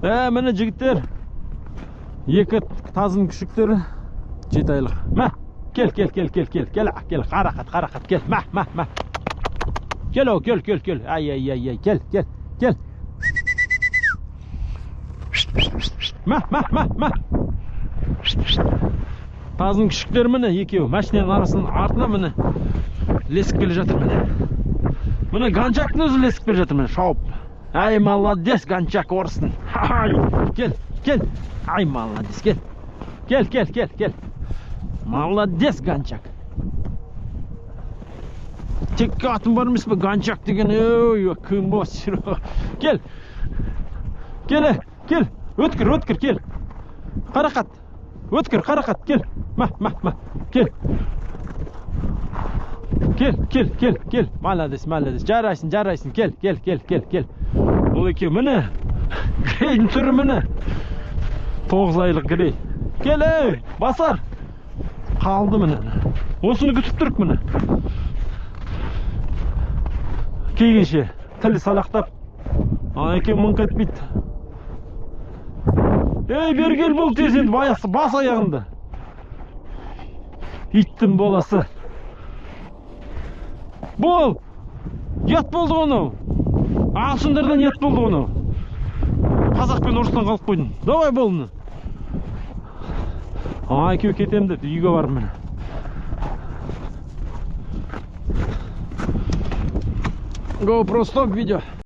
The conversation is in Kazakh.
Міне жігіттер, екі тазының күшіктері 7 айлық. Кел, қарақат, кел. Кел. Ай, кел. Тазының күшіктері міне екеуі машинаның арасының артына міне лесіп келе жатыр міне. Міне Гончактың өзі лесіп келе жатыр міне, шауып. Ай, молодец, Гончак орыстың. Кел. Ай, молодец, кел. Молодец, Гончак. Текке атын бар емес пе, Гончак деген, кім бос жүр. Кел. Өткір, кел. Қарақат. Өткір, қарақат, кел. Кел. Молодец. Жарайсың, кел. Бұл екеу, міне. Грейдің түрі міне. 9 айлық грей. Кел, басар. Қалды міне. Осыны күтіп тұрып міне. Кейгенше, тілі салақтап. Екен мұңқ етпейді. Бергел бұл тез енді бас аяғында. Иттің боласы. Бол! Ет болды оны. Ағылшындардан ет болды оны. Қазақ пен орыстан қалып қойдың. Давай болыны. Екеу кетем деп, үйге барып міне. GoPro стоп видео.